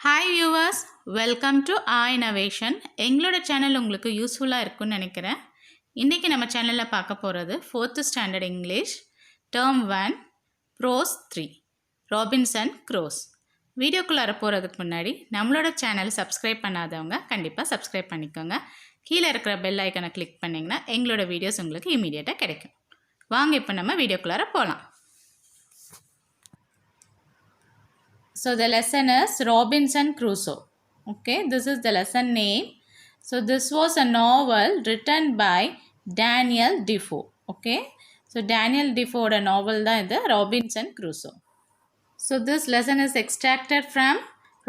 Hi viewers, welcome to innovation. எங்களோட channel உங்களுக்கு யூஸ்ஃபுல்லாக இருக்கும்னு நினைக்கிறேன். இன்றைக்கி நம்ம சேனலில் பார்க்க போகிறது 4th standard English term 1 prose 3 Robinson Crusoe. வீடியோக்குள்ளார போகிறதுக்கு முன்னாடி நம்மளோட சேனல் சப்ஸ்கிரைப் பண்ணாதவங்க கண்டிப்பாக சப்ஸ்கிரைப் பண்ணிக்கோங்க. கீழே இருக்கிற பெல் ஐக்கனை கிளிக் பண்ணிங்கன்னா எங்களோட வீடியோஸ் உங்களுக்கு இமீடியட்டாக கிடைக்கும். வாங்க இப்போ நம்ம வீடியோக்குள்ளார போகலாம். So the lesson is Robinson Crusoe. Okay, this is the lesson name. So this was a novel written by Daniel Defoe. Okay, so Daniel Defoe novel da idu Robinson Crusoe. So this lesson is extracted from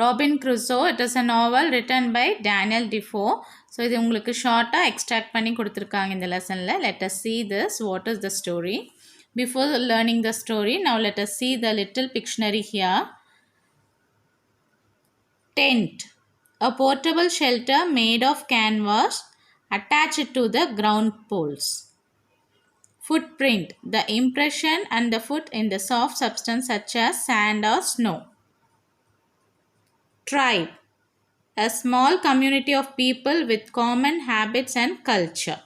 Robin Crusoe. It is a novel written by Daniel Defoe. So idu ungalku short ah extract panni kuduthirukanga in the lesson la. Let us see this. What is the story? Before learning the story, now let us see the little Pictionary here. Tent, a portable shelter made of canvas attached to the ground poles. Footprint, the impression and the foot in the soft substance such as sand or snow. Tribe, a small community of people with common habits and culture.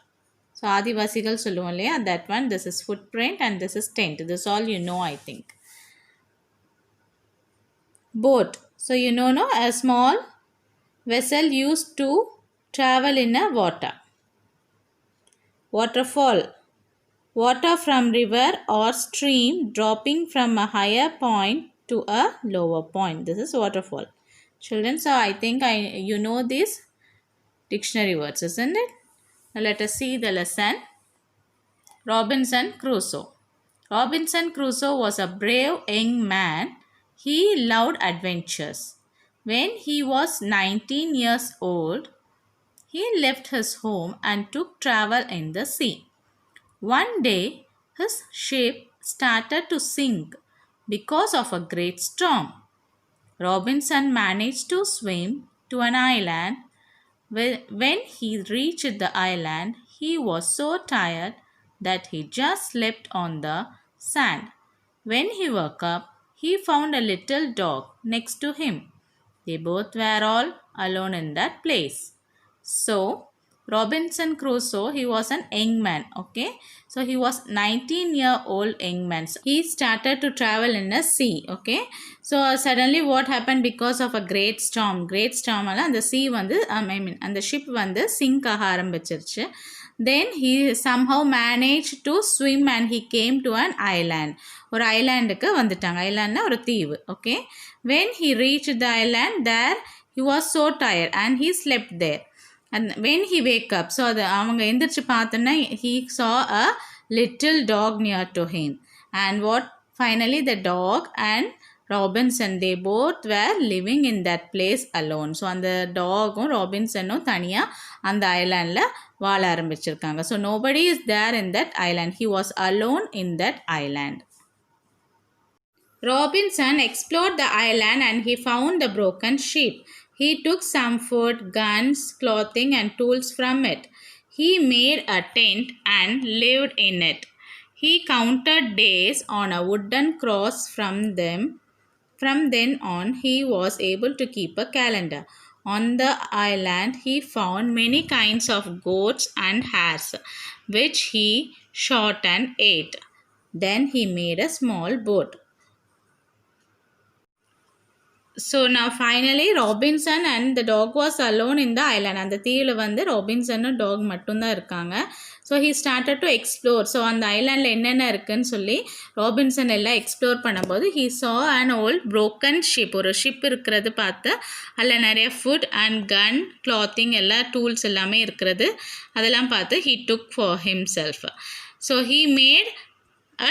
So Adivasigal சொல்லுவோம் இல்லையா, that one. This is footprint and this is tent. This all you know, I think. Boat, so you know, no, a small vessel used to travel in a water. Waterfall, water from river or stream dropping from a higher point to a lower point. This is waterfall. Children, so I think you know these dictionary words, isn't it? Now let us see the lesson. Robinson Crusoe. Robinson Crusoe was a brave young man. He loved adventures. When he was 19 years old, he left his home and took travel in the sea. One day, his ship started to sink because of a great storm. Robinson managed to swim to an island. When he reached the island, he was so tired that he just slept on the sand. When he woke up, he found a little dog next to him. They both were all alone in that place. So, Robinson Crusoe, he was an young man, okay? So, he was 19-year-old young man. So, he started to travel in a sea, okay? So, suddenly what happened because of a great storm? Great storm, and the sea and the ship sink ஆரம்பிச்சிருச்சு. Then he somehow managed to swim and he came to an island. ஒரு ஐலாண்டுக்கு வந்துட்டாங்க. ஐலாண்ட்னா ஒரு தீவு, okay? When he reached the island, there he was so tired and he slept there. And when he wake up, so அவங்க எந்திரிச்சு பார்த்தோன்னா he saw a little dog near to him. And what finally the dog and Robinson, they both were living in that place alone. So அந்த டாகும் ராபின்சனும் தனியாக அந்த ஐலாண்டில் வாழ ஆரம்பிச்சிருக்காங்க. So nobody is there in that island. He was alone in that island. Robinson explored the island and he found the broken ship. He took some food, guns, clothing and tools from it. He made a tent and lived in it. He counted days on a wooden cross. From then on, he was able to keep a calendar. On the island, he found many kinds of goats and hares, which he shot and ate. Then he made a small boat. So now finally Robinson and the dog was alone in the island. அந்த தீவில் Robinson talk மட்டும்தான் இருக்காங்க. So he started to explore. So அந்த ஐலாண்டில் என்னென்ன இருக்குன்னு சொல்லி Robinson எல்லாம் எக்ஸ்ப்ளோர் பண்ணும்போது he saw an old broken ship. ஒரு ஷிப் இருக்கிறது பார்த்து அதில் நிறைய ஃபுட் அண்ட் கன், கிளாத்திங் எல்லா டூல்ஸ் எல்லாமே இருக்கிறது அதெல்லாம் பார்த்து he took for himself. So he made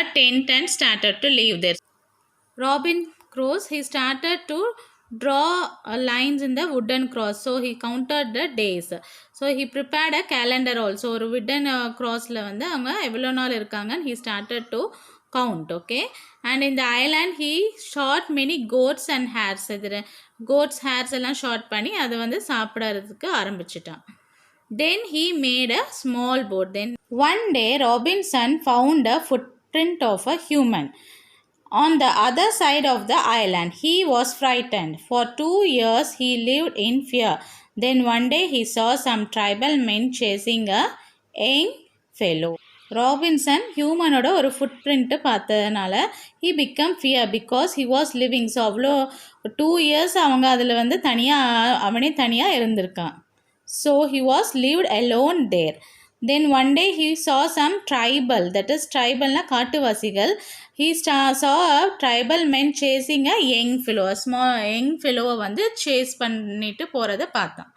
a tent and started to live there. Robin Crusoe, he started to draw lines in the wooden cross. So he counted the days. So he prepared a calendar also. ஒரு wooden crossல அவங்க எவ்வளோ நாள் இருக்காங்க he started to count, okay? And in the island he shot many goats and hares. goats hairs எல்லாம் short பண்ணி அதை சாப்பிடறதுக்கு ஆரம்பிச்சிட்டான். Then he made a small boat. Then one day Robinson found a footprint of a human. on the other side of the island. He was frightened. For 2 years he lived in fear. Then one day he saw some tribal men chasing a young fellow. Robinson ஹியூமனோட ஒரு footprint பார்த்ததுனால he become fear because he was living. So அவ்வளோ 2 years அவங்க அதில் வந்து தனியாக அவனே தனியாக இருந்திருக்கான். So he was lived alone there. Then one day he saw some tribal, that is tribal na காட்டுவாசிகள். He saw a tribal men chasing a young fellow, a small young fellow வந்து chase பண்ணிட்டு போகிறத பார்த்தான்.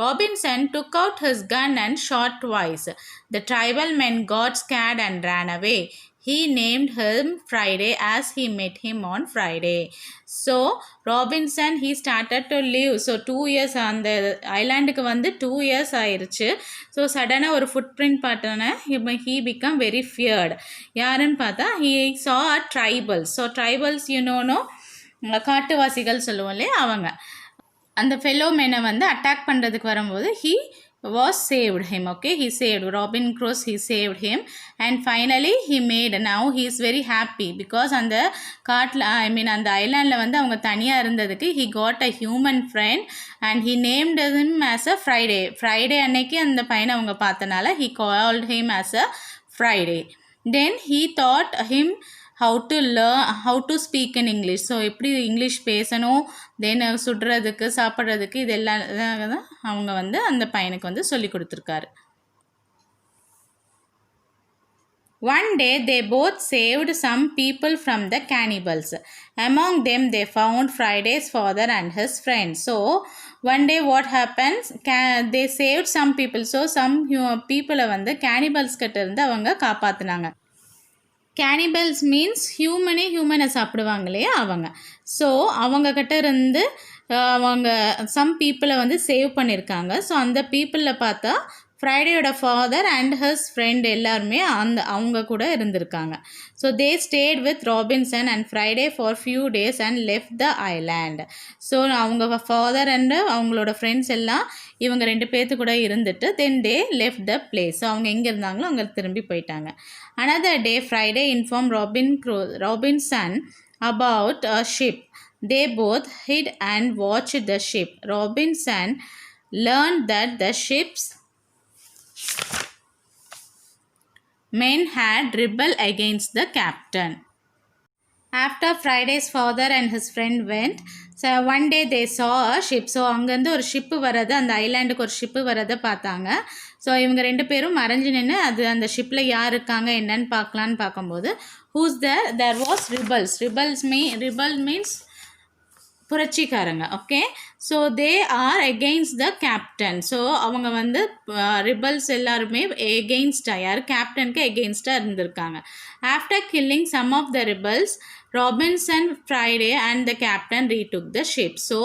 Robinson took out his gun and shot twice. The tribal men got scared and ran away. He named him Friday as he met him on Friday. So Robinson he started to live. So 2 years அந்த ஐலாண்டுக்கு வந்து 2 years ஆயிருச்சு. So சடனாக ஒரு food print பார்த்தோன்னே he become very feared. யாருன்னு பார்த்தா he saw a tribals. So tribals யூனோனோ காட்டுவாசிகள் சொல்லுவோம் இல்லையா அவங்க. அந்த ஃபெலோ மேனை வந்து அட்டாக் பண்ணுறதுக்கு வரும்போது he was saved him. Okay, he saved Robin Cross, he saved him, and finally he made, now he is very happy because அந்த காட்டில் அந்த ஐலாண்டில் வந்து அவங்க தனியாக இருந்ததுக்கு he got a human friend and he named him as a Friday அன்னைக்கு அந்த பையனை அவங்க பார்த்தனால he called him as a Friday. Then he taught him how to speak in English. So எப்படி இங்கிலீஷ் பேசணும், தென் சுடுறதுக்கு சாப்பிட்றதுக்கு இதெல்லாம் தான் அவங்க வந்து அந்த பையனுக்கு வந்து சொல்லி கொடுத்துருக்காரு. One day they both saved some people from the cannibals. Among them they found Friday's father and his friends. So one day what happens, they saved some people. So some people வந்து cannibals கிட்ட இருந்து அவங்க காப்பாற்றினாங்க. Cannibals means ஹியூமனை சாப்பிடுவாங்க இல்லையா அவங்க. So அவங்கக்கிட்ட இருந்து அவங்க சம் பீப்புளை வந்து சேவ் பண்ணியிருக்காங்க. ஸோ அந்த பீப்புளில் பார்த்தா ஃப்ரைடேயோட ஃபாதர் அண்ட் ஹிஸ் ஃப்ரெண்ட் எல்லாருமே அவங்க கூட இருந்திருக்காங்க. So they state with Robinson and Friday for few days and left the island. So அவங்க ஃபாதர் அண்டு அவங்களோட ஃப்ரெண்ட்ஸ் எல்லாம் இவங்க 2 பேர்த்து கூட இருந்துட்டு தென் டே லெஃப்ட் த பிளேஸ். ஸோ அவங்க எங்கே இருந்தாங்களோ அங்கே திரும்பி போயிட்டாங்க. Another day Friday informed Robinson about a ship. They both hid and watched the ship. Robinson learned that the ship's men had rebelled against the captain. After Friday's father and his friend went, so one day they saw a ship. So அங்கேருந்து ஒரு ship வர்றது, அந்த ஐலாண்டுக்கு ஒரு ship வர்றதை பார்த்தாங்க. So இவங்க 2 பேரும் மறைஞ்சு நின்று அந்த ஷிப்பில் யார் இருக்காங்க என்னன்னு பார்க்கலான்னு பார்க்கும்போது there was rebel means புரட்சிக்காரங்க. Okay, so they are against the captain. So அவங்க வந்து ரிபல்ஸ் எல்லாருமே எகெயின்ஸ்டாக, யார் கேப்டனுக்கு எகெயின்ஸ்டாக இருந்திருக்காங்க. After killing some of the rebels, Robinson, Friday and the captain retook the ship. So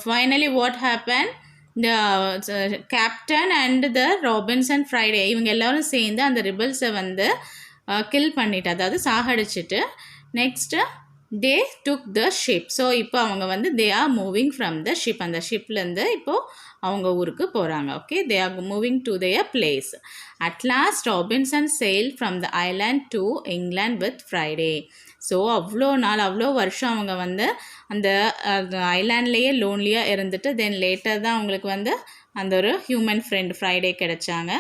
finally what happen, the captain and the Robinson Friday இவங்க எல்லாரும் சேர்ந்து அந்த ரிபல்ஸை வந்து கில் பண்ணிட்டு, அதாவது சாகடிச்சிட்டு next they took the ship. So இப்போ அவங்க வந்து they are moving from the ship. அந்த ஷிப்லேருந்து இப்போது அவங்க ஊருக்கு போகிறாங்க. Okay, they are moving to their place. At last Robinson sailed from the island to England with Friday. So அவ்வளோ வருஷம் அவங்க வந்து அந்த ஐலாண்ட்லேயே லோன்லியாக இருந்துட்டு தென் லேட்டர் தான் அவங்களுக்கு வந்து அந்த ஒரு ஹியூமன் ஃப்ரெண்ட் ஃப்ரைடே கிடைச்சாங்க.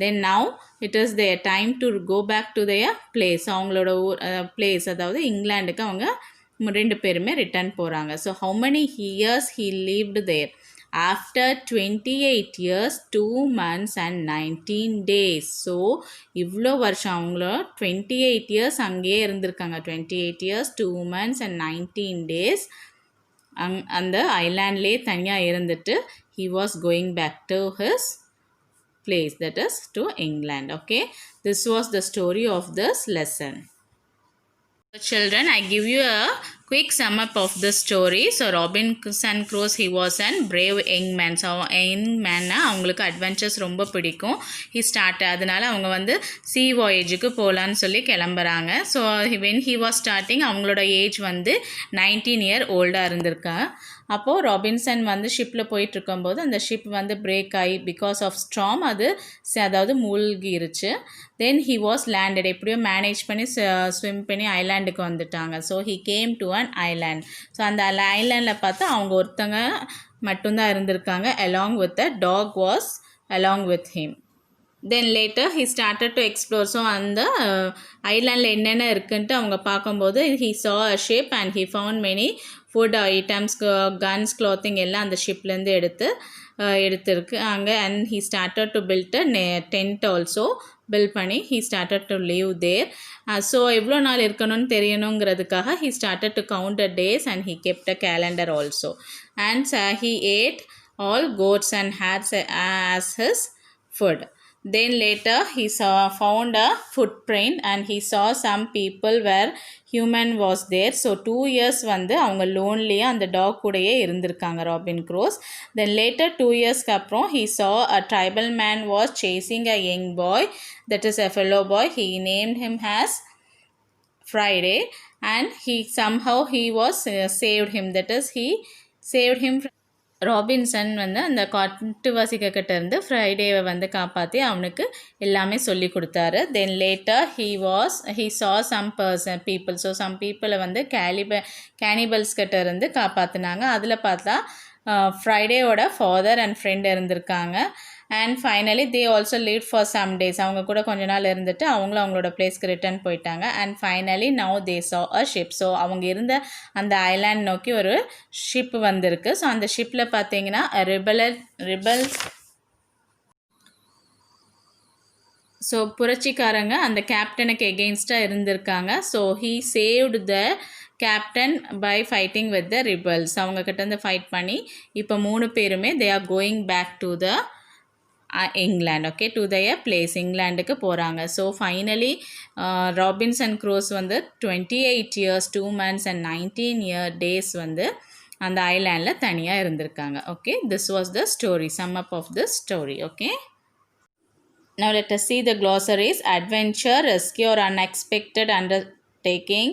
Then now it is their time to go back to their place. அவங்களோட பிளேஸ், அதாவது இங்கிலாண்டுக்கு அவங்க 2 பேருமே ரிட்டர்ன் போகிறாங்க. So how many years he lived there? After 28 years 2 months and 19 days. ஸோ இவ்வளோ வருஷம் அவங்கள 28 years அங்கேயே இருந்திருக்காங்க. 28 years 2 months and 19 days அந்த ஐலாண்ட்லேயே தனியாக இருந்துட்டு he was going back to his place, that is to England. Okay, this was the story of this lesson. Children, I give you a Quick sum up of the story. So Robinson Crusoe, he was a brave young man. So young man அவங்களுக்கு adventures ரொம்ப பிடிக்கும். He started அதனால அவங்க வந்து sea voyageக்கு போகலான்னு சொல்லி கிளம்புறாங்க. So when he was starting அவங்களோட ஏஜ் வந்து 19 year ஓல்டாக இருந்திருக்கா. அப்போது ராபின்சன் வந்து ஷிப்பில் போயிட்டுருக்கும்போது அந்த ஷிப் வந்து பிரேக் ஆகி பிகாஸ் ஆஃப் ஸ்ட்ராம் அது அதாவது மூழ்கிருச்சு. தென் ஹி வாஸ் லேண்டட், எப்படியோ மேனேஜ் பண்ணி ஸ்விம் பண்ணி ஐலாண்டுக்கு வந்துட்டாங்க. So he came to an island. ஸோ அந்த ஐலாண்டில் பார்த்தா அவங்க ஒருத்தங்க மட்டும்தான் இருந்திருக்காங்க. Along with a dog was along with him. Then later he started to explore. So அந்த ஐலாண்டில் என்னென்ன இருக்குன்ட்டு அவங்க பார்க்கும்போது he saw a ship and he found many food items, guns, clothing எல்லாம் அந்த ஷிப்லேருந்து எடுத்திருக்கு அங்கே. And he started to build a tent also build பண்ணி he started to live there. So எவ்வளோ நாள் இருக்கணும்னு தெரியணுங்கிறதுக்காக he started to count the days and he kept a calendar also. And he ate all goats and hares as his food. Then later he found a footprint and he saw some people where human was there. So 2 years வந்து அவங்க லோன்லியாக அந்த talk கூடயே இருந்திருக்காங்க robin cruise. Then later 2 yearsக்கு அப்புறம் he saw a tribal man was chasing a young boy, that is a fellow boy. He named him as Friday and he was saved him, that is he saved him. Robinson வந்து அந்த காட்டுவாசிக்கிட்ட இருந்து ஃப்ரைடேவை வந்து காப்பாற்றி அவனுக்கு எல்லாமே சொல்லி கொடுத்தாரு. Then later he saw some people. So some பீப்புளை வந்து கேனிபல்ஸ் கிட்ட இருந்து காப்பாற்றினாங்க. அதில் பார்த்தா ஃப்ரைடேவோட ஃபாதர் அண்ட் ஃப்ரெண்ட் இருந்திருக்காங்க. And finally they also live for some days. அவங்க கூட கொஞ்ச நாள் இருந்துட்டு அவங்களும் அவங்களோட பிளேஸ்க்கு ரிட்டர்ன் போயிட்டாங்க. அண்ட் ஃபைனலி நவ் தே சா அ ஷிப். ஸோ அவங்க இருந்த அந்த ஐலாண்ட் நோக்கி ஒரு ஷிப் வந்திருக்கு. ஸோ அந்த ஷிப்பில் பார்த்தீங்கன்னா ரிபல்ஸ், ஸோ புரட்சிக்காரங்க அந்த கேப்டனுக்கு எகெயின்ஸ்டாக இருந்திருக்காங்க. So he saved the captain by fighting with the rebels. அவங்கக்கிட்ட இருந்து ஃபைட் பண்ணி இப்போ 3 பேருமே they are going back to the England. Okay, to their place, இங்கிலாண்டுக்கு போகிறாங்க. ஸோ ஃபைனலி ராபின்சன் க்ரூஸ் வந்து 28 years 2 months and 19 days வந்து அந்த ஐலாண்டில் தனியாக இருந்திருக்காங்க. Okay, this was the story, sum up of the story. Okay, now let us see the glossaries. Adventure, rescue or unexpected undertaking.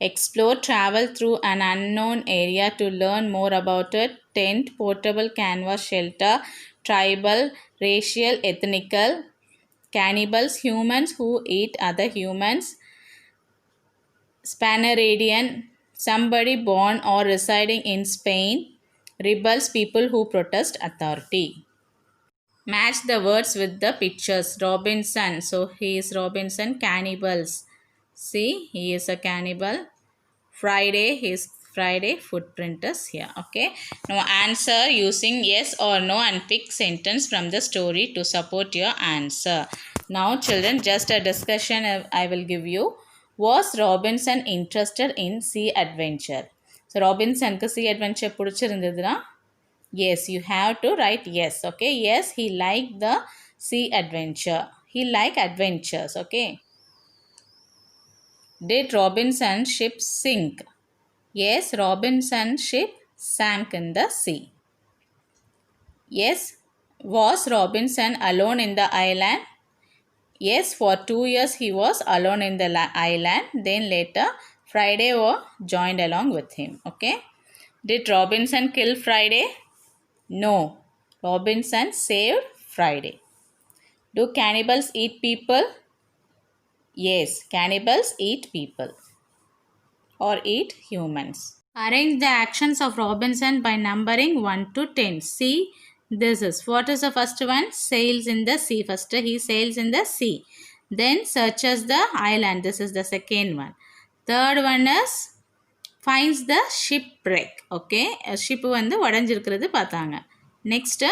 Explore, travel through an unknown area to learn more about it. Tent, portable canvas shelter. Tribal, racial, ethnical. Cannibals, humans who eat other humans. Spaniardian, somebody born or residing in Spain. Rebels, people who protest authority. Match the words with the pictures. Robinson, so he is Robinson. Cannibals, see, he is a cannibal. Friday, his Friday, footprint is here. Okay, now answer using yes or no and pick sentence from the story to support your answer. Now children, just a discussion I will give you. Was Robinson interested in sea adventure? So Robinson ku sea adventure பிடிச்சிருந்ததுனா yes, you have to write yes. Okay, yes, he liked the sea adventure. He liked adventures. Okay, did Robinson's ship sink? Yes, Robinson's ship sank in the sea. Yes, was Robinson alone in the island? Yes, for 2 years he was alone in the island. Then later Friday joined along with him. Okay, did Robinson kill Friday? No, Robinson saved Friday. Do cannibals eat people? Yes, cannibals eat people or eat humans. Arrange the actions of Robinson by numbering 1 to 10. See, this is, what is the first one? Sails in the sea. First he sails in the sea. Then searches the island. This is the second one. Third one is finds the shipwreck. Okay, ship வந்து உடைஞ்சிருக்கிறது பார்த்தாங்க. Next,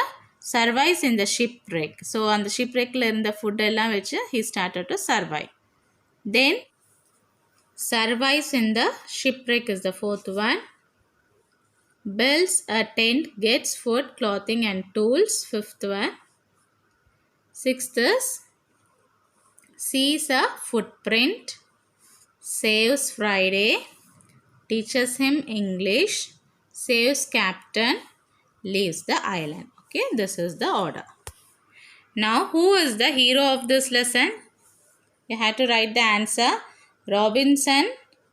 survives in the shipwreck. So அந்த shipwreckல இருந்த food எல்லாம் வச்சு he started to survive. Then survives in the shipwreck is the fourth one. Builds a tent, gets food, clothing and tools, fifth one. Sixth is sees a footprint, saves Friday, teaches him English, saves captain, leaves the island. Okay, this is the order. Now, who is the hero of this lesson? You have to write the answer. Robinson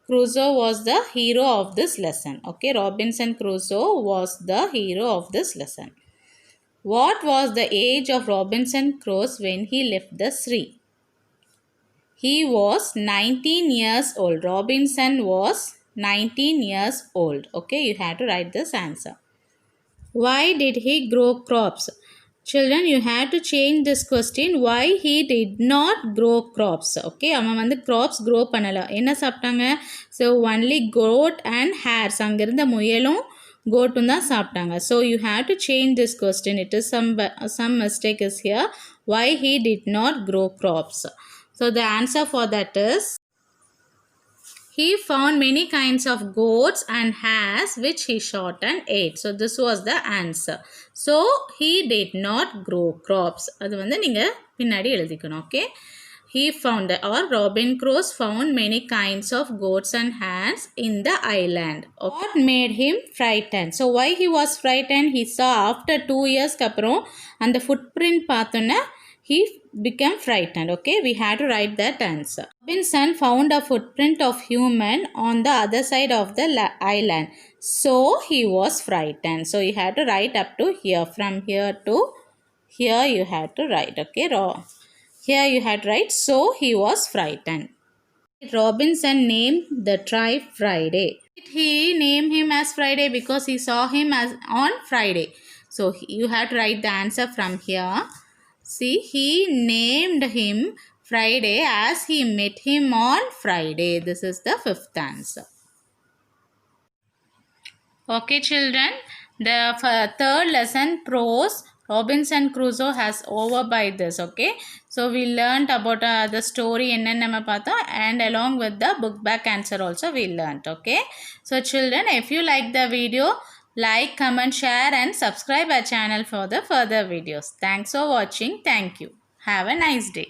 Crusoe was the hero of this lesson. Okay, Robinson Crusoe was the hero of this lesson. What was the age of Robinson Crusoe when he left the sea? He was 19 years old. Robinson was 19 years old. Okay, you have to write this answer. Why did he grow crops? Children, you have to change this question. Why he did not grow crops? Okay, அவன் வந்து crops grow பண்ணல. என்ன சாப்பிட்டாங்க? So only goat and hares. அங்க இருந்த முயலும் goatடும் தான் சாப்பிட்டாங்க. So you have to change this question. It is some mistake is here. Why he did not grow crops? So the answer for that is, he found many kinds of goats and hares which he shot and ate. So this was the answer. So he did not grow crops. அது வந்து நீங்க பின்னாடி எழுதிக்கணும். Okay. He found, or Robin Crusoe found many kinds of goats and hares in the island. What made him frightened? So why he was frightened? He saw after 2 years அப்புறம் அந்த footprint பார்த்தோன்னே he became frightened. Okay, we had to write that answer. Robinson found a footprint of human on the other side of the island. So he was frightened. So you had to write up to here. From here to here you had to write. Okay, here you had to write. So he was frightened. Robinson named the tribe Friday. He named him as Friday because he saw him as on Friday. So you had to write the answer from here. See, he named him Friday as he met him on Friday. This is the fifth answer. Okay, children. The third lesson, prose, Robinson Crusoe, has over by this. Okay. So we learned about the story and along with the book back answer also we learned. Okay. So children, if you like the video, like, comment, share and subscribe our channel for the further videos. Thanks for watching. Thank you. Have a nice day.